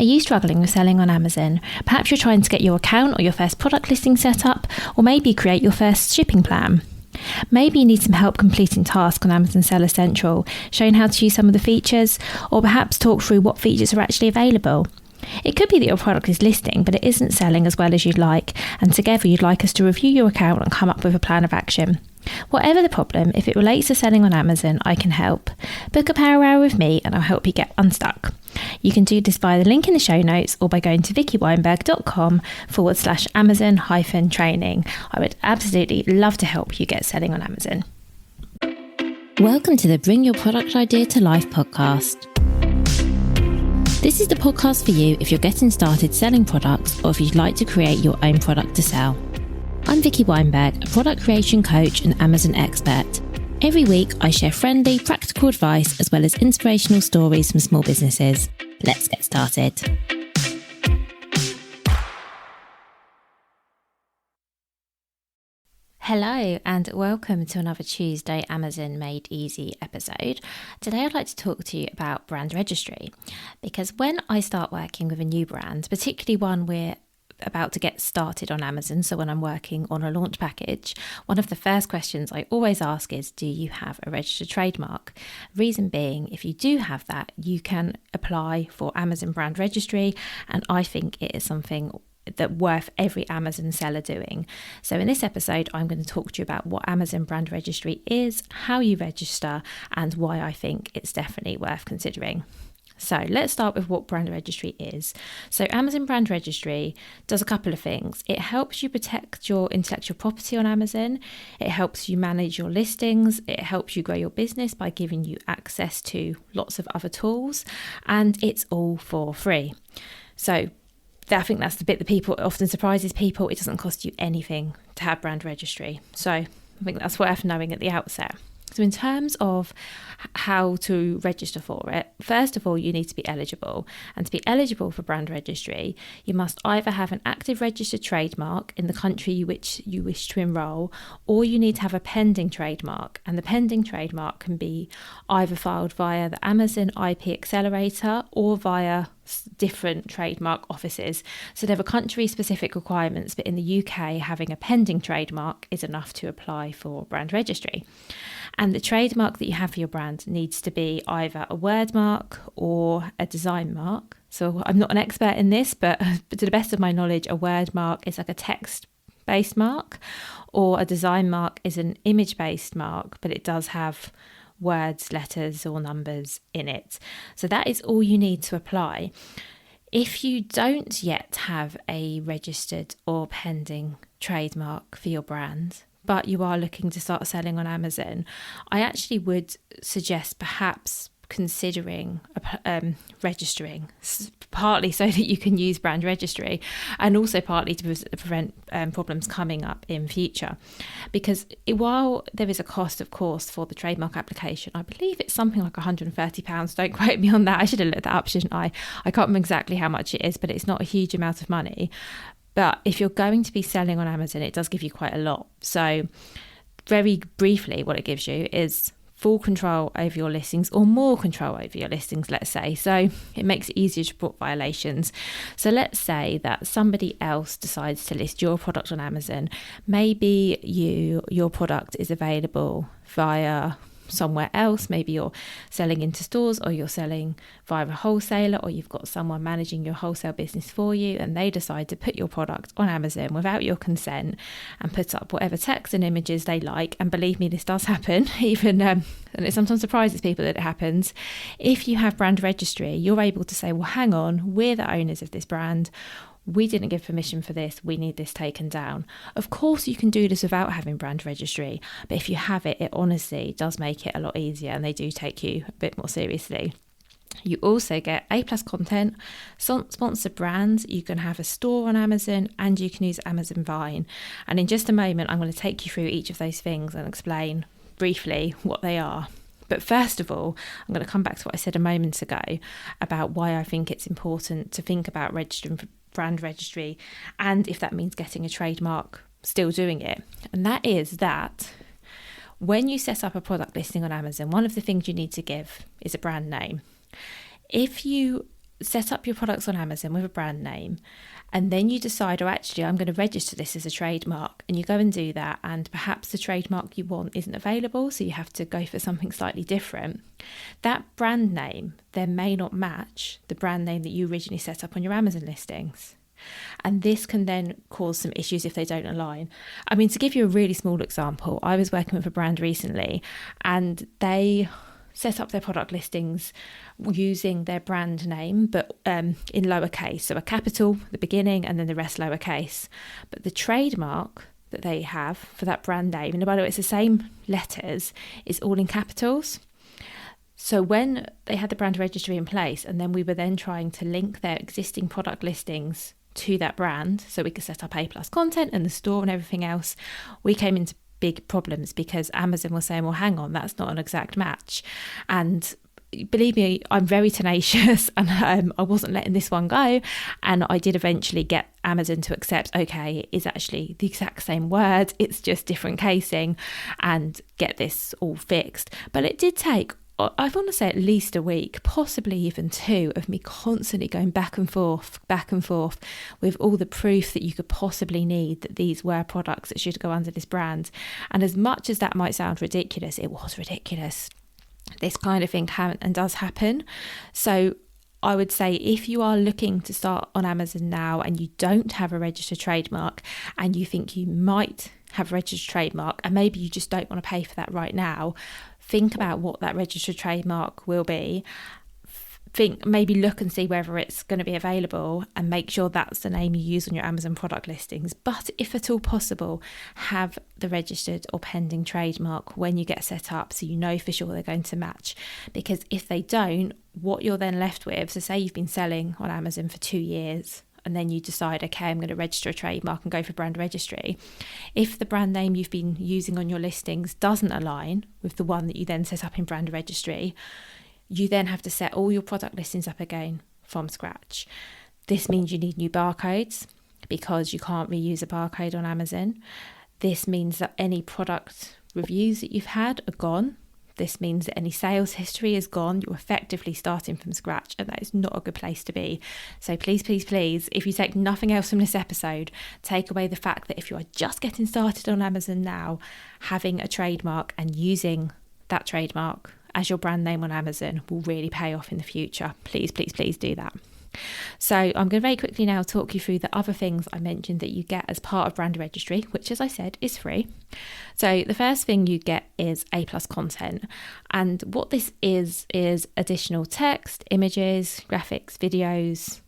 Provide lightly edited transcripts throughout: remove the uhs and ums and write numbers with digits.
Are you struggling with selling on Amazon? Perhaps you're trying to get your account or your first product listing set up, or maybe create your first shipping plan. Maybe you need some help completing tasks on Amazon Seller Central, showing how to use some of the features, or perhaps talk through what features are actually available. It could be that your product is listing, but it isn't selling as well as you'd like, and together you'd like us to review your account and come up with a plan of action. Whatever the problem, if it relates to selling on Amazon, I can help. Book a power hour with me and I'll help you get unstuck. You can do this via the link in the show notes or by going to vickyweinberg.com/Amazon-training. I would absolutely love to help you get selling on Amazon. Welcome to the Bring Your Product Idea to Life podcast. This is the podcast for you if you're getting started selling products or if you'd like to create your own product to sell. I'm Vicky Weinberg, a product creation coach and Amazon expert. Every week, I share friendly, practical advice as well as inspirational stories from small businesses. Let's get started. Hello and welcome to another Tuesday Amazon Made Easy episode. Today I'd like to talk to you about brand registry, because when I start working with a new brand, particularly one we're about to get started on Amazon, so when I'm working on a launch package, one of the first questions I always ask is, do you have a registered trademark? Reason being, if you do have that, you can apply for Amazon brand registry, and I think it is something that worth every Amazon seller doing. So in this episode, I'm going to talk to you about what Amazon brand registry is, how you register, and why I think it's definitely worth considering. So let's start with what brand registry is. So Amazon brand registry does a couple of things. It helps you protect your intellectual property on Amazon. It helps you manage your listings. It helps you grow your business by giving you access to lots of other tools. And it's all for free. So I think that's the bit that often surprises people. It doesn't cost you anything to have brand registry. So I think that's worth knowing at the outset. So in terms of how to register for it, first of all, you need to be eligible. And to be eligible for brand registry, you must either have an active registered trademark in the country which you wish to enrol, or you need to have a pending trademark. And the pending trademark can be either filed via the Amazon IP Accelerator or via different trademark offices. So there are country-specific requirements, but in the UK, having a pending trademark is enough to apply for brand registry. And the trademark that you have for your brand needs to be either a word mark or a design mark. So I'm not an expert in this, but to the best of my knowledge, a word mark is like a text-based mark, or a design mark is an image-based mark, but it does have words, letters, or numbers in it. So that is all you need to apply. If you don't yet have a registered or pending trademark for your brand, but you are looking to start selling on Amazon, I actually would suggest perhaps considering registering, partly so that you can use brand registry, and also partly to prevent problems coming up in future. Because while there is a cost, of course, for the trademark application, I believe it's something like £130. Don't quote me on that. I should have looked that up, shouldn't I? I can't remember exactly how much it is, but it's not a huge amount of money. But if you're going to be selling on Amazon, it does give you quite a lot. So very briefly, what it gives you is full control over your listings, or more control over your listings, let's say. So it makes it easier to report violations. So let's say that somebody else decides to list your product on Amazon. Maybe your product is available via somewhere else. Maybe you're selling into stores, or you're selling via a wholesaler, or you've got someone managing your wholesale business for you, and they decide to put your product on Amazon without your consent and put up whatever text and images they like. And believe me, this does happen, even and it sometimes surprises people that it happens. If you have brand registry, you're able to say, well, hang on, we're the owners of this brand. We didn't give permission for this. We need this taken down. Of course, you can do this without having brand registry, but if you have it, it honestly does make it a lot easier, and they do take you a bit more seriously. You also get A+ content, sponsored brands. You can have a store on Amazon, and you can use Amazon Vine. And in just a moment, I'm going to take you through each of those things and explain briefly what they are. But first of all, I'm going to come back to what I said a moment ago about why I think it's important to think about registering for brand registry, and if that means getting a trademark, still doing it. And that is that when you set up a product listing on Amazon, one of the things you need to give is a brand name. If you set up your products on Amazon with a brand name, and then you decide, oh, actually, I'm going to register this as a trademark, and you go and do that, and perhaps the trademark you want isn't available, so you have to go for something slightly different. That brand name then may not match the brand name that you originally set up on your Amazon listings. And this can then cause some issues if they don't align. I mean, to give you a really small example, I was working with a brand recently, and they set up their product listings using their brand name, but in lowercase, so a capital at the beginning and then the rest lowercase. But the trademark that they have for that brand name, and by the way, it's the same letters, is all in capitals. So when they had the brand registry in place, and then we were then trying to link their existing product listings to that brand so we could set up A+ content and the store and everything else, we came into big problems because Amazon was saying, well, hang on, that's not an exact match. And believe me, I'm very tenacious, and I wasn't letting this one go. And I did eventually get Amazon to accept, okay, it is actually the exact same word, it's just different casing, and get this all fixed. But it did take, I want to say, at least a week, possibly even 2, of me constantly going back and forth with all the proof that you could possibly need that these were products that should go under this brand. And as much as that might sound ridiculous, it was ridiculous. This kind of thing can and does happen. So I would say if you are looking to start on Amazon now and you don't have a registered trademark, and you think you might have a registered trademark and maybe you just don't want to pay for that right now, think about what that registered trademark will be. Maybe look and see whether it's going to be available, and make sure that's the name you use on your Amazon product listings. But if at all possible, have the registered or pending trademark when you get set up, so you know for sure they're going to match. Because if they don't, what you're then left with, so say you've been selling on Amazon for 2 years, and then you decide, okay, I'm going to register a trademark and go for brand registry. If the brand name you've been using on your listings doesn't align with the one that you then set up in brand registry, you then have to set all your product listings up again from scratch. This means you need new barcodes, because you can't reuse a barcode on Amazon. This means that any product reviews that you've had are gone. This means that any sales history is gone. You're effectively starting from scratch, and that is not a good place to be. So please, please, please, if you take nothing else from this episode, take away the fact that if you are just getting started on Amazon now, having a trademark and using that trademark as your brand name on Amazon will really pay off in the future. Please, please, please do that. So I'm going to very quickly now talk you through the other things I mentioned that you get as part of brand registry, which, as I said, is free. So the first thing you get is A+ content. And what this is additional text, images, graphics, videos,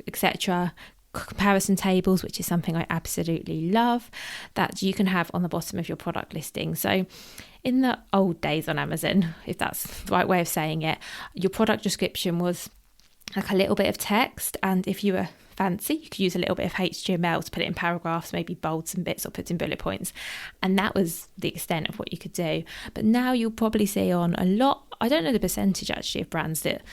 etc., comparison tables, which is something I absolutely love, that you can have on the bottom of your product listing. So in the old days on Amazon, if that's the right way of saying it, your product description was like a little bit of text, and if you were fancy, you could use a little bit of HTML to put it in paragraphs, maybe bold some bits or put in bullet points, and that was the extent of what you could do. But now you'll probably see on a lot, I don't know the percentage actually of brands that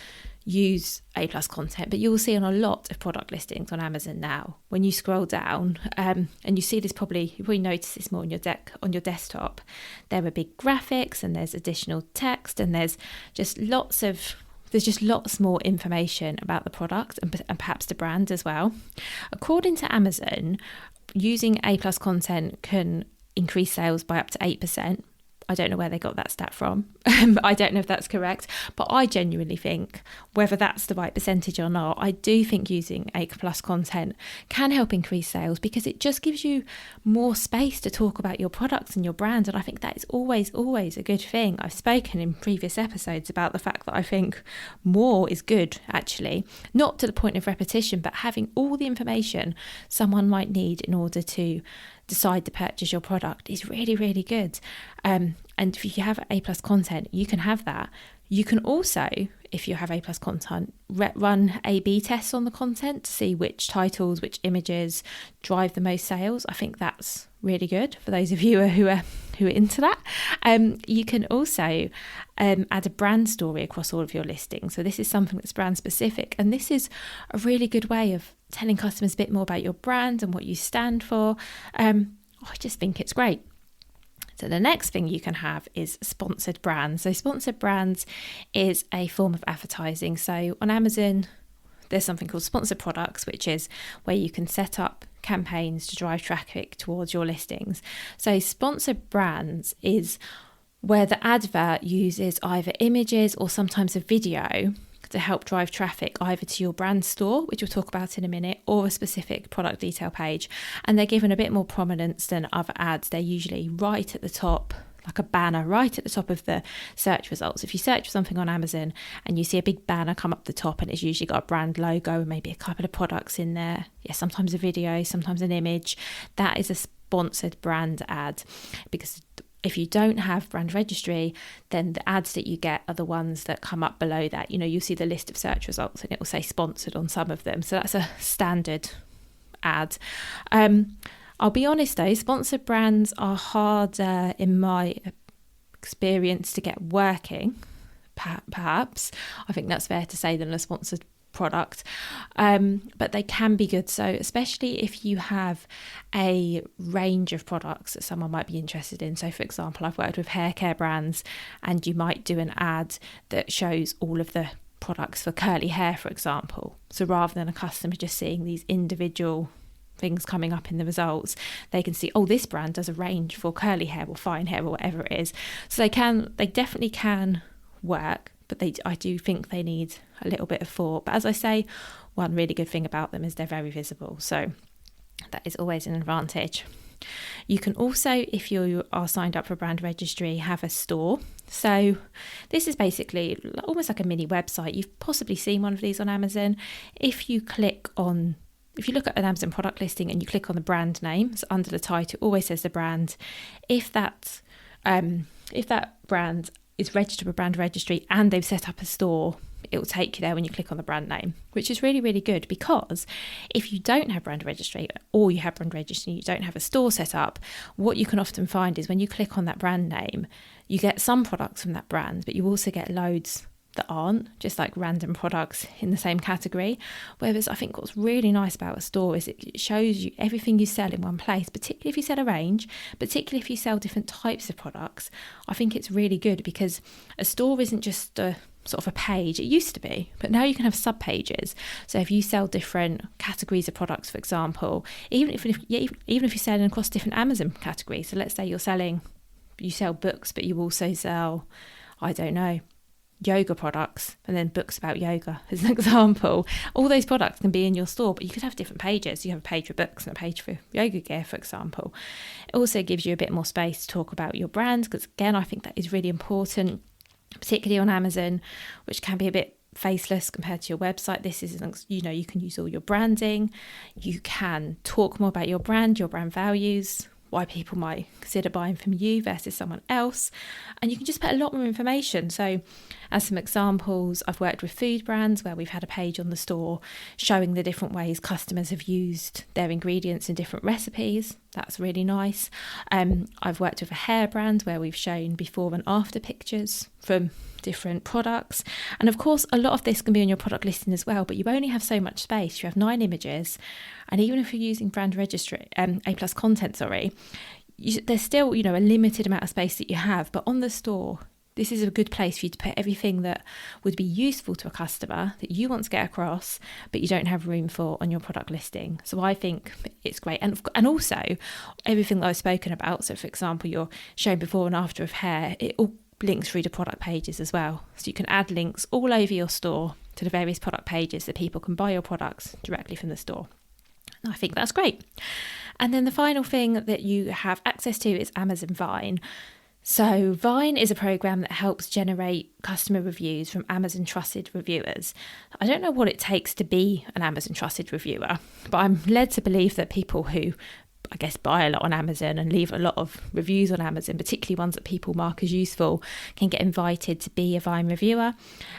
use A+ content, but you will see on a lot of product listings on Amazon now, when you scroll down, and you see this, you probably notice this more on your desktop, there are big graphics and there's additional text, and there's just lots more information about the product and perhaps the brand as well. According to Amazon, using A+ content can increase sales by up to 8%. I don't know where they got that stat from. I don't know if that's correct, but I genuinely think, whether that's the right percentage or not, I do think using A+ content can help increase sales, because it just gives you more space to talk about your products and your brand. And I think that is always, always a good thing. I've spoken in previous episodes about the fact that I think more is good, actually, not to the point of repetition, but having all the information someone might need in order to decide to purchase your product is really, really good. And if you have A+ content, you can have that. You can also, if you have A+ content, run A/B tests on the content to see which titles, which images drive the most sales. I think that's really good for those of you who are into that. You can also add a brand story across all of your listings. So this is something that's brand specific, and this is a really good way of telling customers a bit more about your brand and what you stand for. I just think it's great. So the next thing you can have is sponsored brands. So sponsored brands is a form of advertising. So on Amazon, there's something called sponsored products, which is where you can set up campaigns to drive traffic towards your listings. So sponsored brands is where the advert uses either images or sometimes a video to help drive traffic either to your brand store, which we'll talk about in a minute, or a specific product detail page. And they're given a bit more prominence than other ads. They're usually right at the top, like a banner right at the top of the search results. If you search for something on Amazon and you see a big banner come up the top and it's usually got a brand logo and maybe a couple of products in there, sometimes a video, sometimes an image, that is a sponsored brand ad. Because if you don't have brand registry, then the ads that you get are the ones that come up below that. You'll see the list of search results and it will say sponsored on some of them. So that's a standard ad. I'll be honest though, sponsored brands are harder in my experience to get working, perhaps. I think that's fair to say, than a sponsored product, but they can be good. So especially if you have a range of products that someone might be interested in. So for example, I've worked with hair care brands and you might do an ad that shows all of the products for curly hair, for example. So rather than a customer just seeing these individual things coming up in the results, they can see, oh, this brand does a range for curly hair or fine hair or whatever it is. So they definitely can work, but I do think they need a little bit of thought. But as I say, one really good thing about them is they're very visible. So that is always an advantage. You can also, if you are signed up for Brand Registry, have a store. So this is basically almost like a mini website. You've possibly seen one of these on Amazon. If you look at an Amazon product listing and you click on the brand name, so under the title it always says the brand. If that brand is registered with Brand Registry and they've set up a store, it will take you there when you click on the brand name, which is really, really good. Because if you don't have Brand Registry, or you have Brand Registry and you don't have a store set up, what you can often find is when you click on that brand name, you get some products from that brand, but you also get loads that aren't, just like random products in the same category. Whereas I think what's really nice about a store is it shows you everything you sell in one place, particularly if you sell a range, particularly if you sell different types of products. I think it's really good because a store isn't just a sort of a page. It used to be, but now you can have sub pages. So if you sell different categories of products, for example, even if you're selling across different Amazon categories, so let's say you sell books, but you also sell, I don't know, yoga products, and then books about yoga as an example. All those products can be in your store, but you could have different pages. You have a page for books and a page for yoga gear, for example. It also gives you a bit more space to talk about your brand, because again, I think that is really important, particularly on Amazon, which can be a bit faceless compared to your website. This is, you can use all your branding. You can talk more about your brand values, why people might consider buying from you versus someone else. And you can just put a lot more information. So as some examples, I've worked with food brands where we've had a page on the store showing the different ways customers have used their ingredients in different recipes. That's really nice. I've worked with a hair brand where we've shown before and after pictures from different products. And of course, a lot of this can be on your product listing as well, but you only have so much space. You have 9 images. And even if you're using Brand Registry, A+ content, there's still, a limited amount of space that you have. But on the store, this is a good place for you to put everything that would be useful to a customer that you want to get across, but you don't have room for on your product listing. So I think it's great. And also everything that I've spoken about. So for example, you're showing before and after of hair, it all links through to product pages as well. So you can add links all over your store to the various product pages so people can buy your products directly from the store. And I think that's great. And then the final thing that you have access to is Amazon Vine. So Vine is a program that helps generate customer reviews from Amazon trusted reviewers. I don't know what it takes to be an Amazon trusted reviewer, but I'm led to believe that people who, I guess, buy a lot on Amazon and leave a lot of reviews on Amazon, particularly ones that people mark as useful, can get invited to be a Vine reviewer.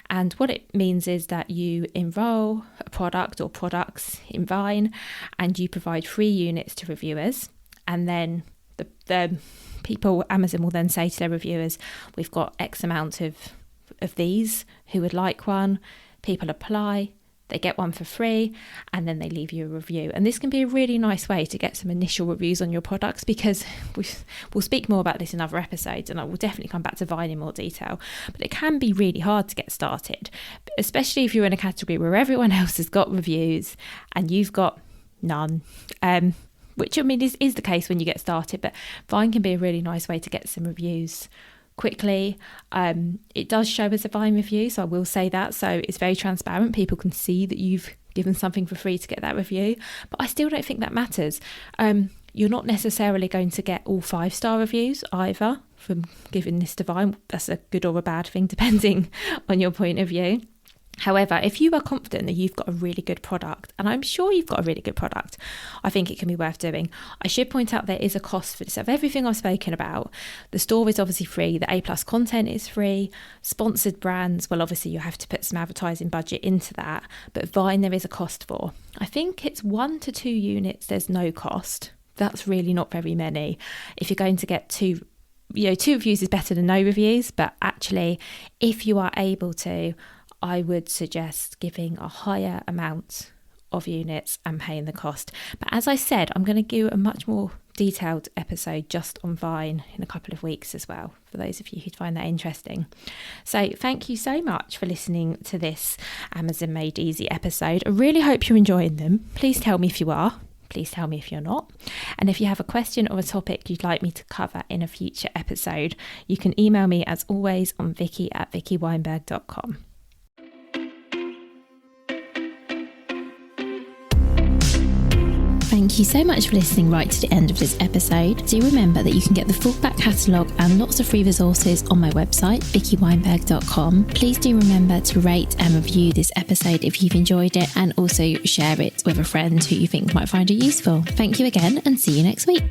And what it means is that you enroll a product or products in Vine and you provide free units to reviewers. And then the people, Amazon will then say to their reviewers, we've got X amount of these who would like one. People apply. they get one for free, and then they leave you a review. And this can be a really nice way to get some initial reviews on your products, because we'll speak more about this in other episodes, and I will definitely come back to Vine in more detail. But it can be really hard to get started, especially if you're in a category where everyone else has got reviews and you've got none. Which, I mean, is the case when you get started, but Vine can be a really nice way to get some reviews quickly. It does show as a Vine review, so I will say that. So it's very transparent. People can see that you've given something for free to get that review, but I still don't think that matters. You're not necessarily going to get all 5-star reviews either from giving this to Vine. That's a good or a bad thing, depending on your point of view. However, if you are confident that you've got a really good product, and I'm sure you've got a really good product, I think it can be worth doing. I should point out there is a cost for this. Of everything I've spoken about, the store is obviously free, the A+ content is free, sponsored brands, well, obviously you have to put some advertising budget into that, but Vine there is a cost for. I think it's 1 to 2 units, there's no cost. That's really not very many. If you're going to get 2 reviews is better than no reviews, but actually, if you are able to, I would suggest giving a higher amount of units and paying the cost. But as I said, I'm going to do a much more detailed episode just on Vine in a couple of weeks as well, for those of you who find that interesting. So thank you so much for listening to this Amazon Made Easy episode. I really hope you're enjoying them. Please tell me if you are. Please tell me if you're not. And if you have a question or a topic you'd like me to cover in a future episode, you can email me as always on vicky@vickyweinberg.com. Thank you so much for listening right to the end of this episode. Do remember that you can get the full back catalogue and lots of free resources on my website, vickyweinberg.com. Please do remember to rate and review this episode if you've enjoyed it, and also share it with a friend who you think might find it useful. Thank you again, and see you next week.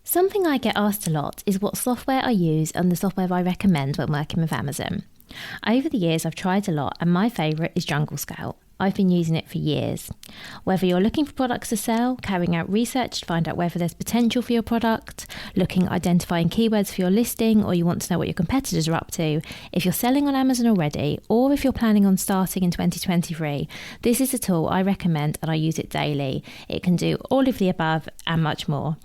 Something I get asked a lot is what software I use and the software I recommend when working with Amazon. Over the years, I've tried a lot, and my favourite is Junglescout. I've been using it for years. Whether you're looking for products to sell, carrying out research to find out whether there's potential for your product, identifying keywords for your listing, or you want to know what your competitors are up to, if you're selling on Amazon already, or if you're planning on starting in 2023, this is a tool I recommend and I use it daily. It can do all of the above and much more.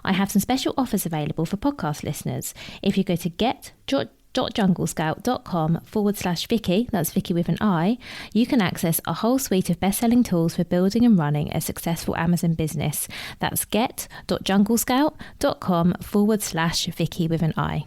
I have some special offers available for podcast listeners. If you go to get.junglescout.com/Vicky, that's Vicky with an I, you can access a whole suite of best-selling tools for building and running a successful Amazon business. That's get.junglescout.com/Vicky with an I.